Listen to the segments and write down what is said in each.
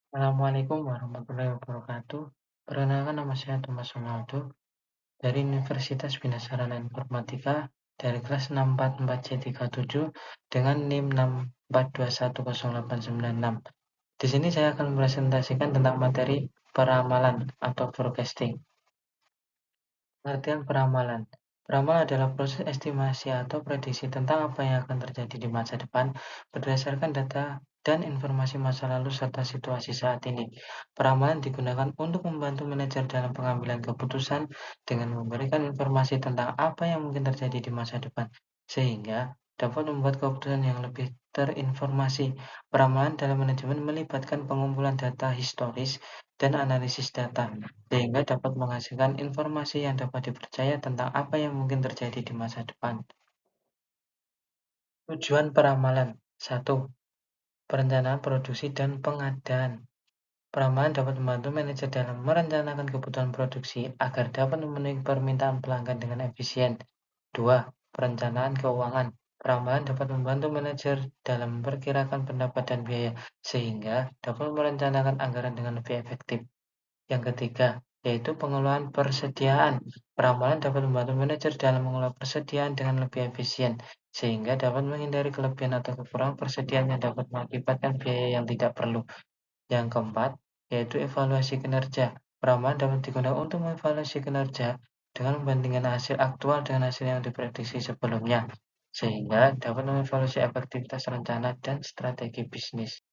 Assalamualaikum warahmatullahi wabarakatuh. Perkenalkan nama saya Thomas Ronaldo dari Universitas Bina Sarana Informatika dari kelas 644C37 dengan NIM 642108996. Di sini saya akan mempresentasikan tentang materi peramalan atau forecasting. Pengertian peramalan. Peramal adalah proses estimasi atau prediksi tentang apa yang akan terjadi di masa depan berdasarkan data dan informasi masa lalu serta situasi saat ini. Peramalan digunakan untuk membantu manajer dalam pengambilan keputusan dengan memberikan informasi tentang apa yang mungkin terjadi di masa depan, sehingga dapat membuat keputusan yang lebih terinformasi. Peramalan dalam manajemen melibatkan pengumpulan data historis dan analisis data sehingga dapat menghasilkan informasi yang dapat dipercaya tentang apa yang mungkin terjadi di masa depan. Tujuan peramalan. 1. Perencanaan produksi dan pengadaan. Peramalan dapat membantu manajer dalam merencanakan kebutuhan produksi agar dapat memenuhi permintaan pelanggan dengan efisien. 2. Perencanaan keuangan. Peramalan dapat membantu manajer dalam memperkirakan pendapatan biaya sehingga dapat merencanakan anggaran dengan lebih efektif. Yang ketiga, yaitu pengelolaan persediaan. Peramalan dapat membantu manajer dalam mengelola persediaan dengan lebih efisien, sehingga dapat menghindari kelebihan atau kekurangan persediaan yang dapat mengakibatkan biaya yang tidak perlu. Yang keempat, yaitu evaluasi kinerja. Peramalan dapat digunakan untuk mengevaluasi kinerja dengan membandingkan hasil aktual dengan hasil yang diprediksi sebelumnya, sehingga dapat mengevaluasi efektivitas rencana dan strategi bisnis.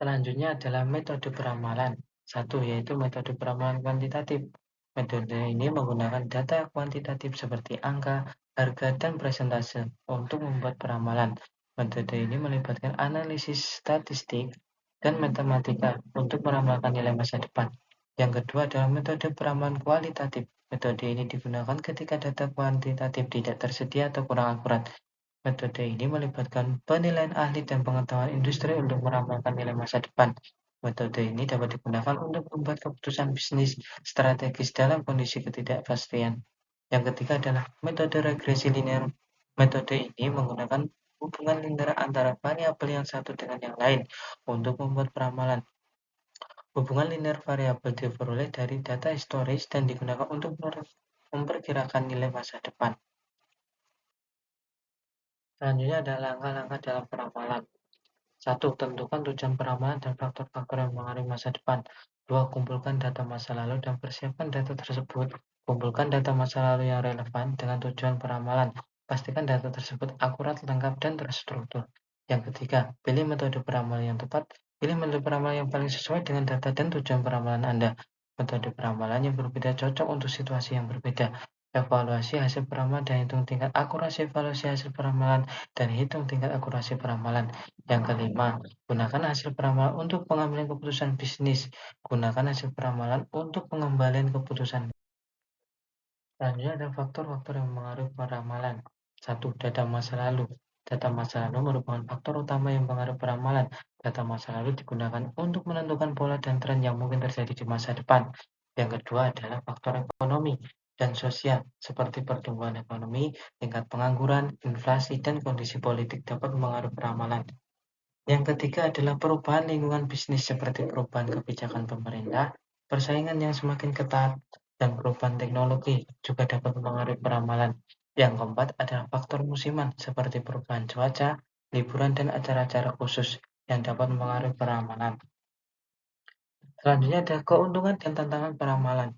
Selanjutnya adalah metode peramalan. Satu, yaitu metode peramalan kuantitatif. Metode ini menggunakan data kuantitatif seperti angka, harga, dan presentase untuk membuat peramalan. Metode ini melibatkan analisis statistik dan matematika untuk meramalkan nilai masa depan. Yang kedua adalah metode peramalan kualitatif. Metode ini digunakan ketika data kuantitatif tidak tersedia atau kurang akurat. Metode ini melibatkan penilaian ahli dan pengetahuan industri untuk meramalkan nilai masa depan. Metode ini dapat digunakan untuk membuat keputusan bisnis strategis dalam kondisi ketidakpastian. Yang ketiga adalah metode regresi linear. Metode ini menggunakan hubungan linear antara variabel yang satu dengan yang lain untuk membuat peramalan. Hubungan linear variabel diperoleh dari data historis dan digunakan untuk memperkirakan nilai masa depan. Selanjutnya ada langkah-langkah dalam peramalan. 1. Tentukan tujuan peramalan dan faktor-faktor yang mengaruhi masa depan. 2. Kumpulkan data masa lalu dan persiapkan data tersebut. Kumpulkan data masa lalu yang relevan dengan tujuan peramalan. Pastikan data tersebut akurat, lengkap, dan terstruktur. Yang ketiga, pilih metode peramalan yang tepat. Pilih metode peramalan yang paling sesuai dengan data dan tujuan peramalan Anda. Metode peramalan yang berbeda cocok untuk situasi yang berbeda. Evaluasi hasil peramalan dan hitung tingkat akurasi evaluasi hasil peramalan dan hitung tingkat akurasi peramalan. Yang kelima, gunakan hasil peramalan untuk pengambilan keputusan bisnis. Gunakan hasil peramalan untuk pengembalian keputusan. Selanjutnya ada faktor-faktor yang mengaruhi peramalan. 1. Data masa lalu. Data masa lalu merupakan faktor utama yang mengaruhi peramalan. Data masa lalu digunakan untuk menentukan pola dan tren yang mungkin terjadi di masa depan. Yang kedua adalah faktor ekonomi dan sosial, seperti pertumbuhan ekonomi, tingkat pengangguran, inflasi, dan kondisi politik dapat mengaruhi peramalan. Yang ketiga adalah perubahan lingkungan bisnis seperti perubahan kebijakan pemerintah, persaingan yang semakin ketat, dan perubahan teknologi juga dapat mempengaruhi peramalan. Yang keempat adalah faktor musiman seperti perubahan cuaca, liburan, dan acara-acara khusus yang dapat mempengaruhi peramalan. Selanjutnya ada keuntungan dan tantangan peramalan.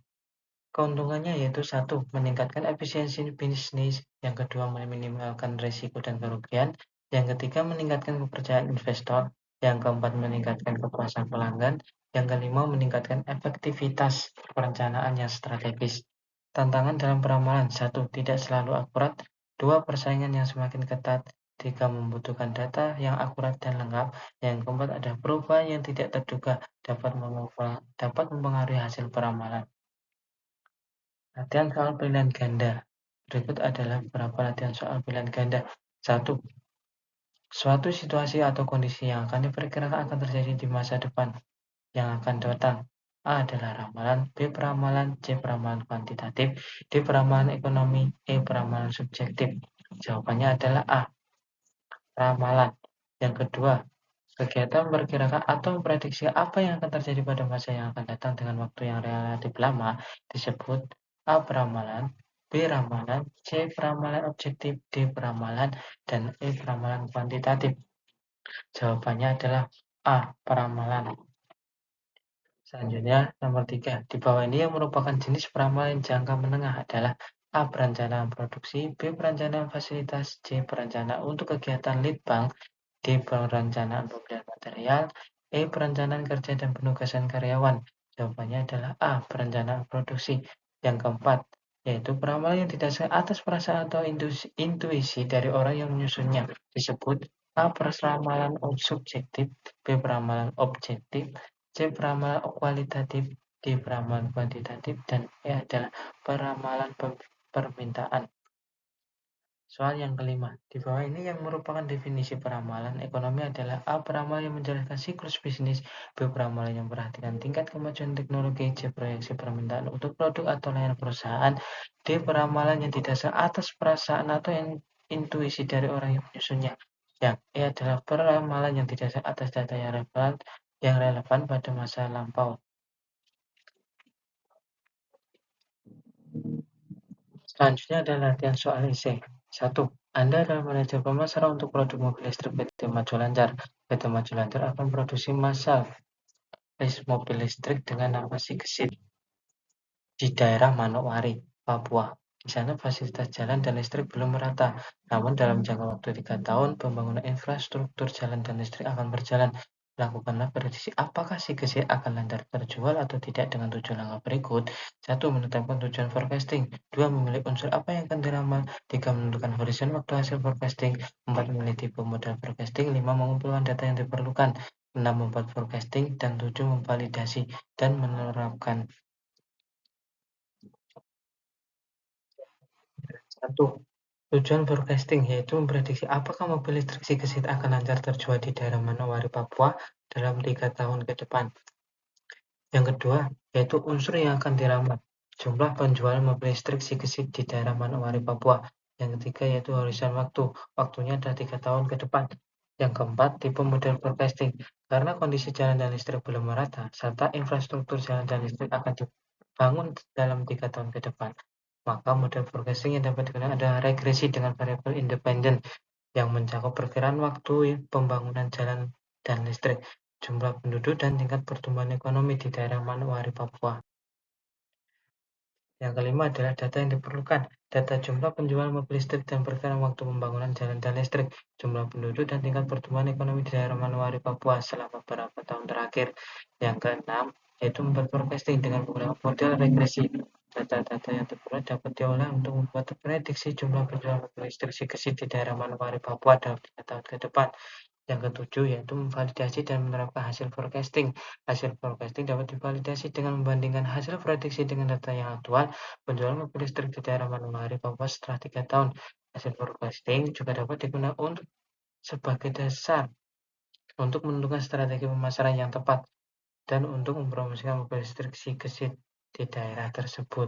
Keuntungannya yaitu 1. Meningkatkan efisiensi bisnis. Yang kedua, meminimalkan risiko dan kerugian. Yang ketiga, meningkatkan kepercayaan investor. Yang keempat, meningkatkan kepuasan pelanggan. Yang kelima, meningkatkan efektivitas perencanaan yang strategis. Tantangan dalam peramalan. 1. Tidak selalu akurat. 2. Persaingan yang semakin ketat. 3. Membutuhkan data yang akurat dan lengkap. Yang keempat, ada perubahan yang tidak terduga dapat mempengaruhi hasil peramalan. Latihan soal pilihan ganda. Berikut adalah beberapa latihan soal pilihan ganda. 1. Suatu situasi atau kondisi yang akan diperkirakan akan terjadi di masa depan yang akan datang. A adalah ramalan, B peramalan, C peramalan kuantitatif, D peramalan ekonomi, E peramalan subjektif. Jawabannya adalah A, ramalan. Yang kedua, Kegiatan memperkirakan atau memprediksi apa yang akan terjadi pada masa yang akan datang dengan waktu yang relatif lama disebut A. Peramalan, B. Ramalan, C. Peramalan objektif, D. Peramalan, dan E. Peramalan kuantitatif. Jawabannya adalah A. Peramalan. Selanjutnya, nomor 3. Di bawah ini yang merupakan jenis peramalan jangka menengah adalah A. Perencanaan produksi, B. Perencanaan fasilitas, C. Perencanaan untuk kegiatan lead bank, D. Perencanaan pembelian material, E. Perencanaan kerja dan penugasan karyawan. Jawabannya adalah A. Perencanaan produksi. Yang keempat, yaitu peramalan yang didasarkan atas perasaan atau intuisi dari orang yang menyusunnya. Disebut A. Peramalan subjektif, B. Peramalan objektif, C. Peramalan kualitatif, D. Peramalan kuantitatif, dan E adalah peramalan permintaan. Soal yang kelima, di bawah ini yang merupakan definisi peramalan ekonomi adalah A. Peramalan yang menjelaskan siklus bisnis, B. Peramalan yang memperhatikan tingkat kemajuan teknologi, C. Proyeksi permintaan untuk produk atau layanan perusahaan, D. Peramalan yang didasar atas perasaan atau intuisi dari orang yang menyusunnya. Yang E adalah peramalan yang didasar atas data yang relevan pada masa lampau. Selanjutnya adalah latihan soal esai. 1. Anda adalah manajer pemasaran untuk produk mobil listrik PT Maju Lancar. PT Maju Lancar akan produksi massal mobil listrik dengan nama Siggesit di daerah Manokwari, Papua. Di sana fasilitas jalan dan listrik belum merata. Namun dalam jangka waktu 3 tahun, pembangunan infrastruktur jalan dan listrik akan berjalan. Lakukanlah prediksi apakah Siggesit akan lancar terjual atau tidak dengan 7 langkah berikut. 1. Menetapkan tujuan forecasting. 2. Memilih unsur apa yang akan diramal. 3. Menentukan horizon waktu hasil forecasting. 4. Memilih tipe model forecasting. 5. Mengumpulkan data yang diperlukan. 6. Membuat forecasting. Dan 7. Memvalidasi dan menerapkan. 1. Tujuan forecasting yaitu memprediksi apakah mobil listrik Siggesit akan lancar terjual di daerah Manowari, Papua dalam 3 tahun ke depan. Yang kedua, yaitu unsur yang akan diramal. Jumlah penjualan mobil listrik Siggesit di daerah Manowari, Papua. Yang ketiga, yaitu horizon waktu. Waktunya adalah 3 tahun ke depan. Yang keempat, tipe model forecasting. Karena kondisi jalan dan listrik belum merata, serta infrastruktur jalan dan listrik akan dibangun dalam 3 tahun ke depan. Maka model forecasting yang dapat digunakan adalah regresi dengan variabel independen yang mencakup perkiraan waktu pembangunan jalan dan listrik, jumlah penduduk, dan tingkat pertumbuhan ekonomi di daerah Manokwari, Papua. Yang kelima adalah data yang diperlukan. Data jumlah penjualan mobil listrik dan perkiraan waktu pembangunan jalan dan listrik, jumlah penduduk, dan tingkat pertumbuhan ekonomi di daerah Manokwari, Papua selama beberapa tahun terakhir. Yang keenam, yaitu membuat forecasting dengan menggunakan model regresi. Data-data yang diperoleh dapat diolah untuk membuat prediksi jumlah penjualan mobil listrik Siggesit di daerah Manokwari, Papua dalam 3 tahun ke depan. Yang ketujuh, yaitu memvalidasi dan menerapkan hasil forecasting. Hasil forecasting dapat divalidasi dengan membandingkan hasil prediksi dengan data yang aktual penjualan mobil listrik di daerah Manungari, Papua setelah 3 tahun. Hasil forecasting juga dapat digunakan untuk sebagai dasar untuk menentukan strategi pemasaran yang tepat dan untuk mempromosikan mobil listrik Siggesit di daerah tersebut.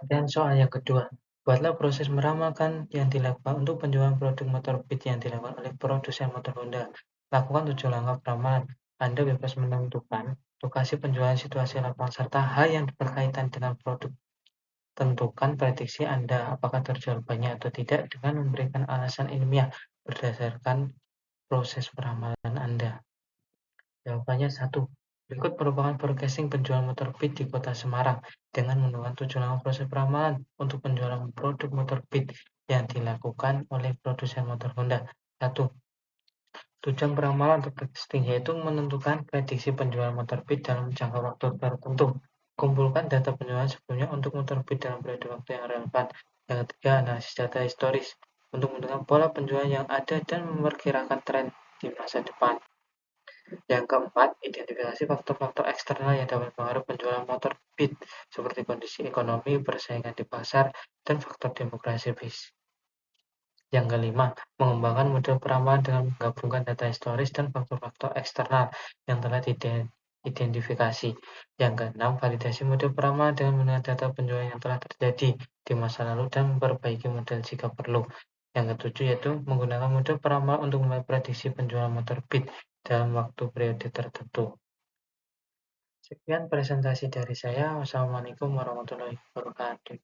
Dan soal yang kedua, buatlah proses meramalkan yang dilakukan untuk penjualan produk motor Beat yang dilakukan oleh produsen motor Honda. Lakukan 7 langkah peramalan. Anda bebas menentukan lokasi penjualan, situasi lapangan, serta hal yang berkaitan dengan produk. Tentukan prediksi Anda apakah terjual banyak atau tidak dengan memberikan alasan ilmiah berdasarkan proses peramalan Anda. Jawabannya 1. Berikut merupakan forecasting penjualan motor Beat di Kota Semarang dengan menggunakan 7 langkah proses peramalan untuk penjualan produk motor Beat yang dilakukan oleh produsen motor Honda. 1. Tujuan peramalan untuk forecasting yaitu menentukan prediksi penjualan motor Beat dalam jangka waktu tertentu. Kumpulkan data penjualan sebelumnya untuk motor Beat dalam periode waktu yang relevan. Yang ketiga, analisis data historis untuk menentukan pola penjualan yang ada dan memperkirakan tren di masa depan. Yang keempat, identifikasi faktor-faktor eksternal yang dapat mempengaruhi penjualan motor Beat, seperti kondisi ekonomi, persaingan di pasar, dan faktor demografis. Yang kelima, mengembangkan model peramalan dengan menggabungkan data historis dan faktor-faktor eksternal yang telah diidentifikasi. Yang keenam, validasi model peramalan dengan menggunakan data penjualan yang telah terjadi di masa lalu dan memperbaiki model jika perlu. Yang ketujuh yaitu menggunakan model peramal untuk memprediksi penjualan motor Beat dalam waktu periode tertentu. Sekian presentasi dari saya. Wassalamualaikum warahmatullahi wabarakatuh.